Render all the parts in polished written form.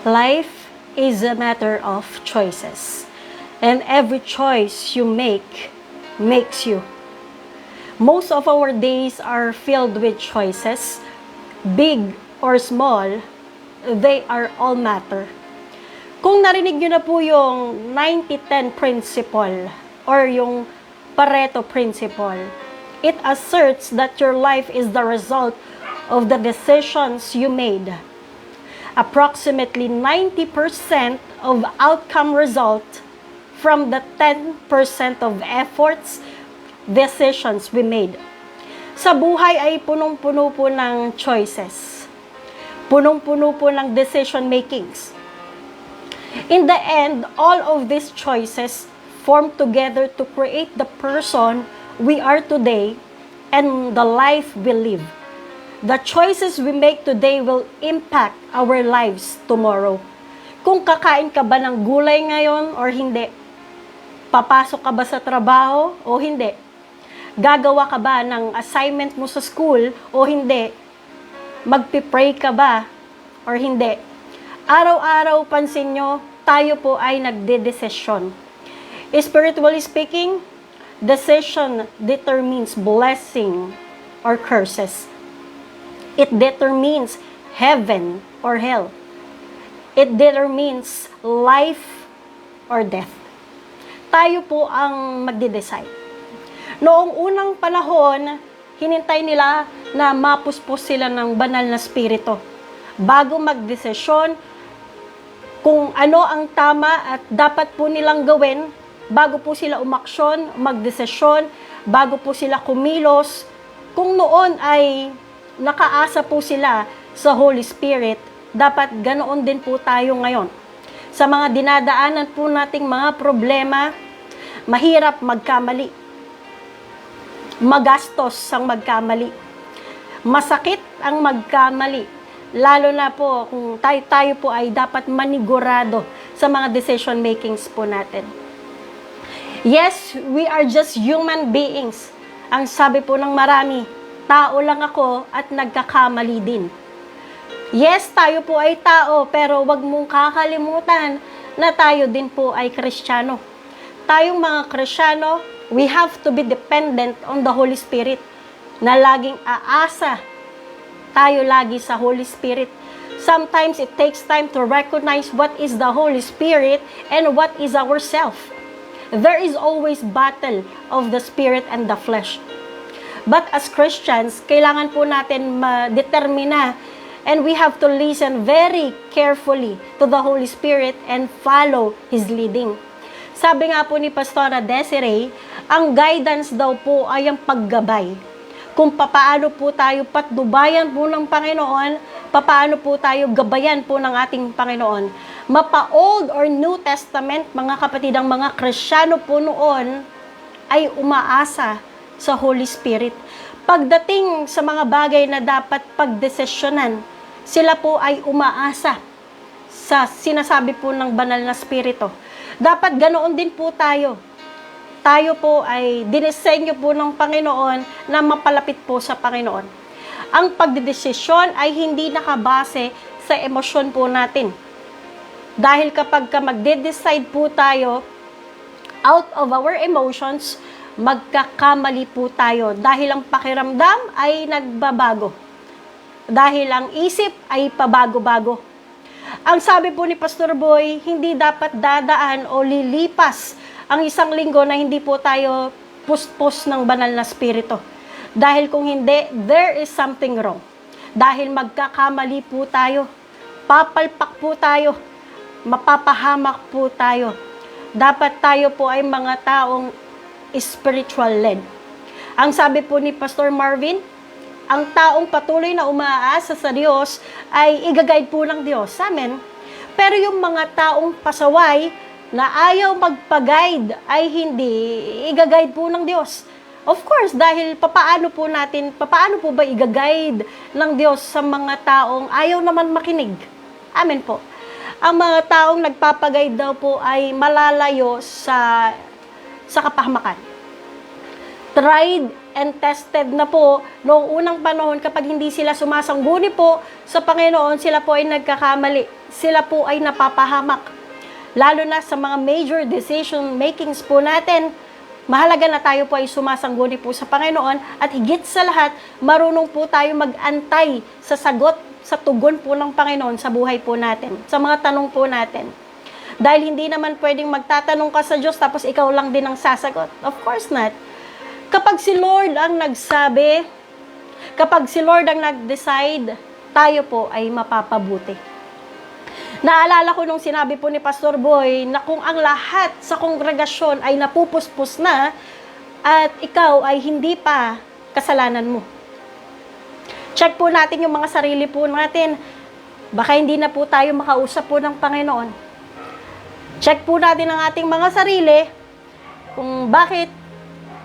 Life is a matter of choices. And every choice you make makes you. Most of our days are filled with choices. Big or small, they are all matter. Kung narinig nyo na po yung 90-10 principle or yung Pareto principle, it asserts that your life is the result of the decisions you made. Approximately 90% of outcome result from the 10% of efforts, decisions we made. Sa buhay ay punong-puno po ng choices. Punong-puno po ng decision makings. In the end, all of these choices form together to create the person we are today and the life we live. The choices we make today will impact our lives tomorrow. Kung kakain ka ba ng gulay ngayon or hindi? Papasok ka ba sa trabaho o hindi? Gagawa ka ba ng assignment mo sa school o hindi? Magpipray ka ba or hindi? Araw-araw, pansin nyo, tayo po ay nagdedesisyon. Spiritually speaking, decision determines blessing or curses. It determines heaven or hell. It determines life or death. Tayo po ang magde-decide. Noong unang panahon, hinintay nila na mapuspos sila ng banal na spirito bago magdesisyon kung ano ang tama at dapat po nilang gawin, bago po sila umaksyon, magdesisyon, bago po sila kumilos. Kung noon ay nakaasa po sila sa Holy Spirit, dapat ganoon din po tayo ngayon. Sa mga dinadaanan po nating mga problema, mahirap magkamali. Magastos ang magkamali. Masakit ang magkamali. Lalo na po kung tayo po ay dapat manigurado sa mga decision makings po natin. Yes, we are just human beings. Ang sabi po ng marami, tao lang ako at nagkakamali din. Yes, tayo po ay tao, pero wag mong kakalimutan na tayo din po ay Kristiyano. Tayong mga Kristiyano, we have to be dependent on the Holy Spirit, na laging aasa tayo lagi sa Holy Spirit. Sometimes it takes time to recognize what is the Holy Spirit and what is ourself. There is always battle of the spirit and the flesh. But as Christians, kailangan po natin ma-determina and we have to listen very carefully to the Holy Spirit and follow His leading. Sabi nga po ni Pastora Desiree, ang guidance daw po ay ang paggabay. Kung papaano po tayo patnubayan po ng Panginoon, papaano po tayo gabayan po ng ating Panginoon. Mapa-Old or New Testament, mga kapatid, ang mga Kristiyano po noon ay umaasa sa Holy Spirit. Pagdating sa mga bagay na dapat pagdesisyonan, sila po ay umaasa sa sinasabi po ng banal na Spirito. Dapat ganoon din po tayo. Tayo po ay dinisenyo po ng Panginoon na mapalapit po sa Panginoon. Ang pagdedesisyon ay hindi nakabase sa emosyon po natin. Dahil kapag magde-decide po tayo out of our emotions, magkakamali po tayo dahil ang pakiramdam ay nagbabago. Dahil ang isip ay pabago-bago. Ang sabi po ni Pastor Boy, hindi dapat dadaan o lilipas ang isang linggo na hindi po tayo puspos ng banal na spirito. Dahil kung hindi, there is something wrong. Dahil magkakamali po tayo, papalpak po tayo, mapapahamak po tayo. Dapat tayo po ay mga taong spiritual led. Ang sabi po ni Pastor Marvin, ang taong patuloy na umaasa sa Diyos ay igagayad po ng Diyos. Amen. Pero yung mga taong pasaway na ayaw magpa-guide ay hindi igagayad po ng Diyos. Of course, dahil papaano po ba igagayad ng Diyos sa mga taong ayaw naman makinig? Amen po. Ang mga taong nagpapagayad daw po ay malalayo sa kapahamakan. Tried and tested na po noong unang panahon kapag hindi sila sumasangguni po sa Panginoon, sila po ay nagkakamali. Sila po ay napapahamak. Lalo na sa mga major decision makings po natin, mahalaga na tayo po ay sumasangguni po sa Panginoon at higit sa lahat, marunong po tayo mag-antay sa sagot, sa tugon po ng Panginoon sa buhay po natin, sa mga tanong po natin. Dahil hindi naman pwedeng magtatanong ka sa Diyos tapos ikaw lang din ang sasagot. Of course not. Kapag si Lord ang nagsabi, kapag si Lord ang nag-decide, tayo po ay mapapabuti. Naalala ko nung sinabi po ni Pastor Boy na kung ang lahat sa kongregasyon ay napupuspos na at ikaw ay hindi pa, kasalanan mo. Check po natin yung mga sarili po natin. Baka hindi na po tayo makausap po ng Panginoon. Check po natin ang ating mga sarili kung bakit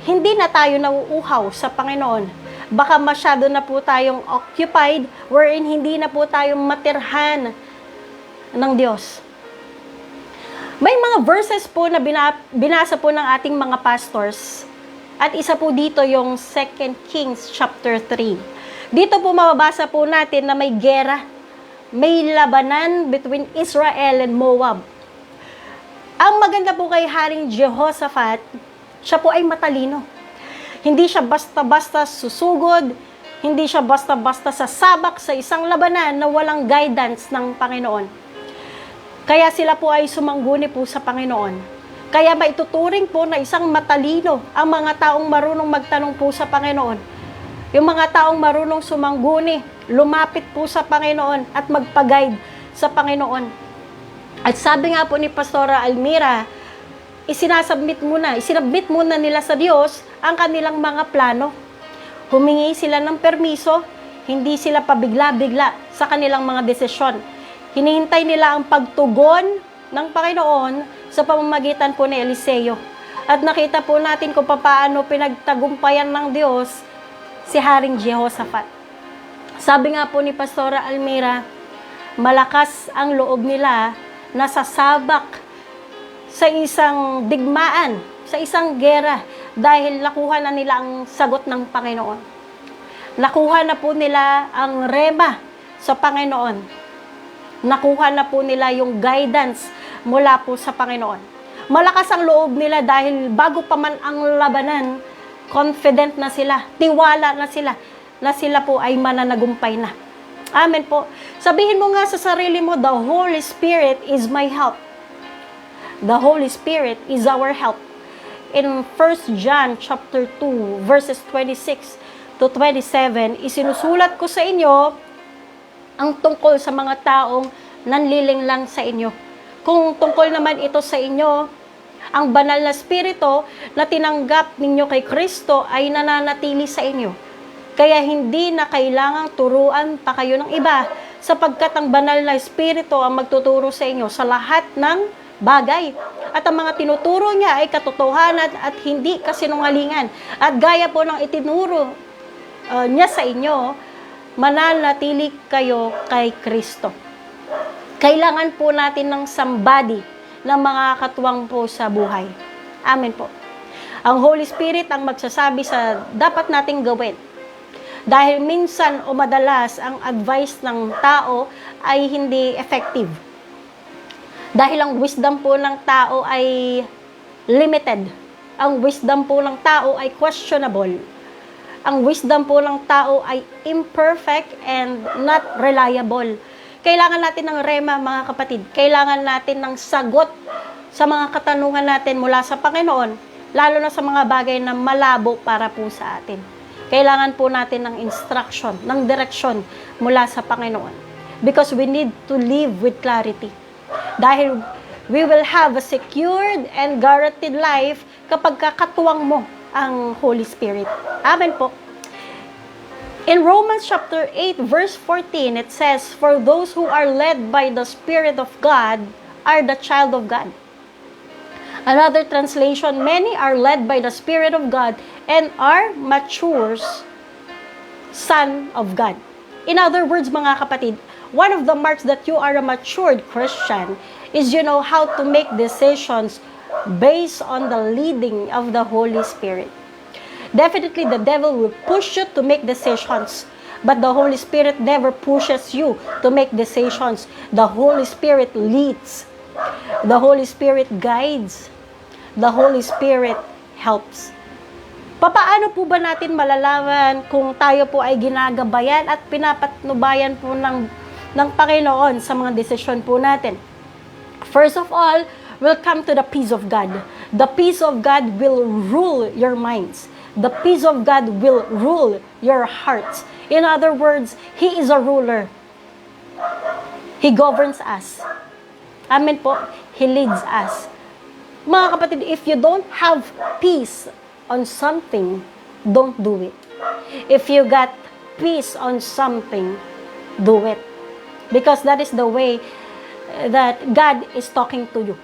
hindi na tayo nauuhaw sa Panginoon. Baka masyado na po tayong occupied wherein hindi na po tayo matirhan ng Diyos. May mga verses po na binasa po ng ating mga pastors at isa po dito yung 2 Kings chapter 3. Dito po mababasa po natin na may gera, may labanan between Israel and Moab. Ang maganda po kay Haring Jehoshaphat, siya po ay matalino. Hindi siya basta-basta susugod, hindi siya basta-basta sasabak sa isang labanan na walang guidance ng Panginoon. Kaya sila po ay sumangguni po sa Panginoon. Kaya maituturing po na isang matalino ang mga taong marunong magtanong po sa Panginoon. Yung mga taong marunong sumangguni, lumapit po sa Panginoon at magpa-guide sa Panginoon. At sabi nga po ni Pastora Almira, isinabit muna nila sa Diyos ang kanilang mga plano. Humingi sila ng permiso, hindi sila pabigla-bigla sa kanilang mga desisyon. Hinihintay nila ang pagtugon ng Panginoon sa pamamagitan po ni Eliseo. At nakita po natin kung paano pinagtagumpayan ng Diyos si Haring Jehoshaphat. Sabi nga po ni Pastora Almira, malakas ang loob nila na sasabak sa isang digmaan, sa isang gera, dahil nakuha na nila ang sagot ng Panginoon. Nakuha na po nila ang rema sa Panginoon. Nakuha na po nila yung guidance mula po sa Panginoon. Malakas ang loob nila dahil bago pa man ang labanan, confident na sila, tiwala na sila po ay mananagumpay na. Amen po. Sabihin mo nga sa sarili mo, the Holy Spirit is my help. The Holy Spirit is our help. In 1 John chapter 2, verses 26 to 27, isinusulat ko sa inyo ang tungkol sa mga taong nanliling lang sa inyo. Kung tungkol naman ito sa inyo, ang banal na spirito na tinanggap ninyo kay Kristo ay nananatili sa inyo. Kaya hindi na kailangang turuan pa kayo ng iba sapagkat ang banal na spirito ang magtuturo sa inyo sa lahat ng bagay. At ang mga tinuturo niya ay katotohanan at hindi kasinungalingan. At gaya po ng itinuro niya sa inyo, mananatili kayo kay Kristo. Kailangan po natin ng somebody na makakatuwang po sa buhay. Amen po. Ang Holy Spirit ang magsasabi sa dapat nating gawin. Dahil minsan o madalas ang advice ng tao ay hindi effective. Dahil ang wisdom po ng tao ay limited. Ang wisdom po ng tao ay questionable. Ang wisdom po ng tao ay imperfect and not reliable. Kailangan natin ng rema, mga kapatid. Kailangan natin ng sagot sa mga katanungan natin mula sa Panginoon, lalo na sa mga bagay na malabo para po sa atin. Kailangan po natin ng instruction, ng direksyon mula sa Panginoon. Because we need to live with clarity. Dahil we will have a secured and guaranteed life kapag kakatuwang mo ang Holy Spirit. Amen po. In Romans chapter 8 verse 14, it says, "For those who are led by the Spirit of God are the child of God." Another translation, "Many are led by the Spirit of God and are mature son of God." In other words, mga kapatid, one of the marks that you are a matured Christian is you know how to make decisions based on the leading of the Holy Spirit. Definitely, the devil will push you to make decisions. But the Holy Spirit never pushes you to make decisions. The Holy Spirit leads. The Holy Spirit guides. The Holy Spirit helps. Papaano po ba natin malalaman kung tayo po ay ginagabayan at pinapatnubayan po ng Panginoon sa mga desisyon po natin? First of all, we'll come to the peace of God. The peace of God will rule your minds. The peace of God will rule your hearts. In other words, He is a ruler. He governs us. Amen po. He leads us. Mga kapatid, if you don't have peace on something, don't do it. If you got peace on something, do it. Because that is the way that God is talking to you.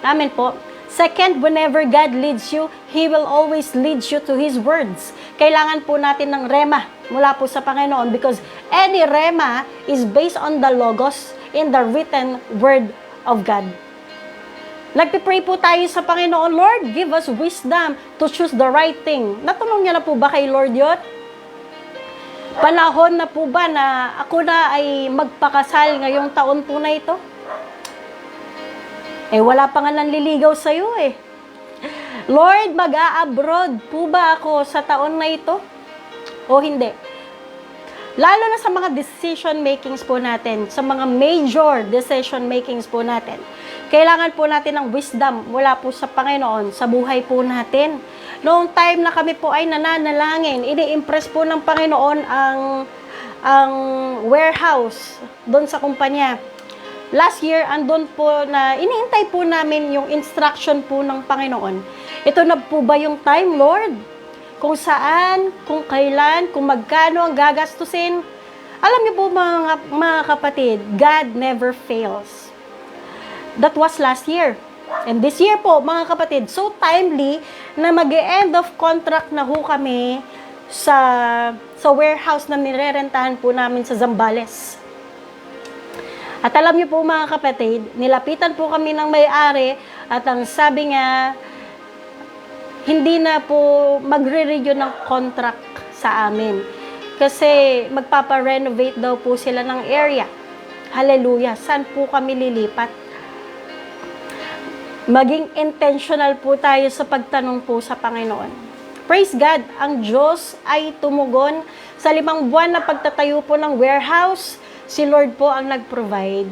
Amen po. Second, whenever God leads you, He will always lead you to His words. Kailangan po natin ng rema mula po sa Panginoon because any rema is based on the Logos in the written word of God. Nagpipray po tayo sa Panginoon, Lord, give us wisdom to choose the right thing. Natanong niya na po ba kay Lord yun? Panahon na po ba na ako na ay magpakasal ngayong taon po na ito? Wala pa nga nanliligaw sa'yo eh. Lord, mag-a-abroad po ba ako sa taon na ito? O hindi? Lalo na sa mga decision makings po natin, sa mga major decision makings po natin, kailangan po natin ng wisdom mula po sa Panginoon sa buhay po natin. Noong time na kami po ay nananalangin, ini-impress po ng Panginoon ang warehouse doon sa kumpanya. Last year, andun po na iniintay po namin yung instruction po ng Panginoon. Ito na po ba yung time, Lord? Kung saan, kung kailan, kung magkano ang gagastusin. Alam niyo po mga kapatid, God never fails. That was last year. And this year po, mga kapatid, so timely na mag-end of contract na ho kami sa warehouse na nirerentahan po namin sa Zambales. At alam niyo po mga kapatid, nilapitan po kami ng may-ari at ang sabi nga, hindi na po magre-renew ng contract sa amin. Kasi magpapa-renovate daw po sila ng area. Hallelujah! Saan po kami lilipat? Maging intentional po tayo sa pagtanong po sa Panginoon. Praise God! Ang Diyos ay tumugon sa 5 buwan na pagtatayo po ng warehouse. Si Lord po ang nag-provide.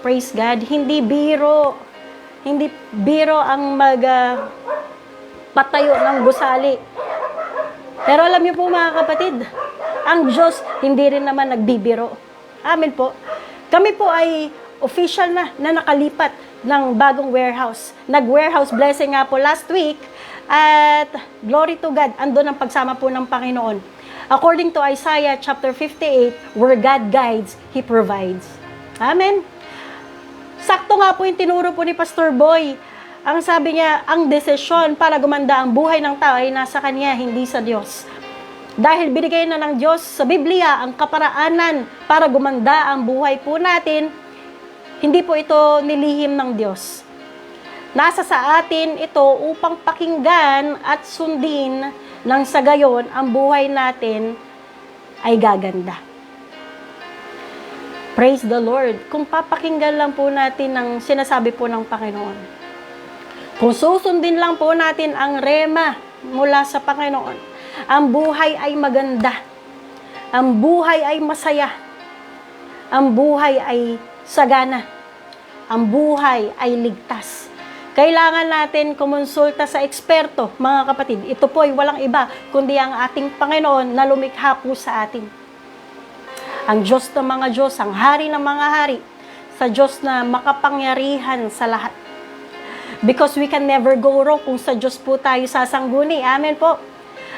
Praise God! Hindi biro ang patayo ng gusali. Pero alam niyo po mga kapatid, ang Diyos hindi rin naman nagbibiro. Amen po. Kami po ay official na nakalipat ng bagong warehouse. Nag-warehouse blessing nga po last week at glory to God, andun ang pagsama po ng Panginoon. According to Isaiah chapter 58, where God guides, He provides. Amen. Sakto nga po yung tinuro po ni Pastor Boy. Ang sabi niya, ang desisyon para gumanda ang buhay ng tao ay nasa Kanya, hindi sa Diyos. Dahil binigay na ng Diyos sa Biblia ang kaparaanan para gumanda ang buhay po natin, hindi po ito nilihim ng Diyos. Nasa sa atin ito upang pakinggan at sundin nang sa gayon ang buhay natin ay gaganda. Praise the Lord. Kung papakinggan lang po natin ang sinasabi po ng Panginoon. Kung susundin lang po natin ang rema mula sa Panginoon, ang buhay ay maganda. Ang buhay ay masaya. Ang buhay ay sagana. Ang buhay ay ligtas. Kailangan natin kumonsulta sa eksperto, mga kapatid. Ito po ay walang iba, kundi ang ating Panginoon na lumikha po sa atin. Ang Diyos ng mga Diyos, ang Hari ng mga Hari, sa Diyos na makapangyarihan sa lahat. Because we can never go wrong kung sa Diyos po tayo sasangguni. Amen po.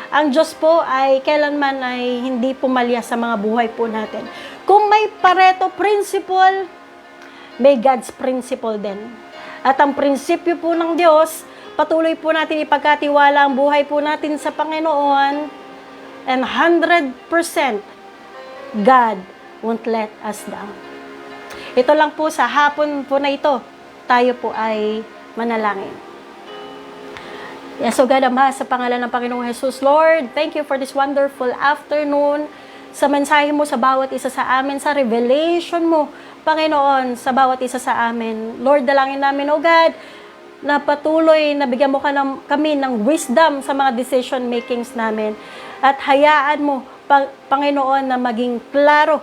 Ang Diyos po ay kailanman ay hindi pumalya sa mga buhay po natin. Kung may Pareto principle, may God's principle din. At ang prinsipyo po ng Diyos, patuloy po natin ipagkatiwala ang buhay po natin sa Panginoon, and 100% God won't let us down. Ito lang po sa hapon po na ito, tayo po ay manalangin. Yes, so God, Ama, sa pangalan ng Panginoong Jesus, Lord, thank you for this wonderful afternoon, sa mensahe mo sa bawat isa sa amin, sa revelation mo, Panginoon, sa bawat isa sa amin. Lord, dalangin namin, O God, na patuloy na bigyan mo kami ng wisdom sa mga decision makings namin. At hayaan mo, Panginoon, na maging klaro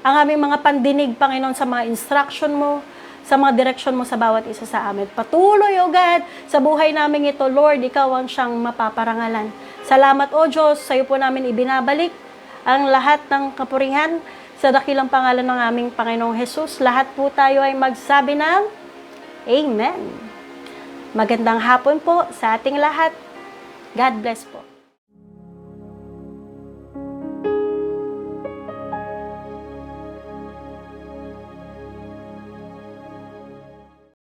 ang aming mga pandinig, Panginoon, sa mga instruction mo, sa mga direction mo sa bawat isa sa amin. Patuloy, O God, sa buhay namin ito, Lord, Ikaw ang siyang mapaparangalan. Salamat, O Diyos, sa iyo po namin ibinabalik ang lahat ng kapurihan sa dakilang pangalan ng aming Panginoong Jesus. Lahat po tayo ay magsabi ng Amen. Magandang hapon po sa ating lahat. God bless po.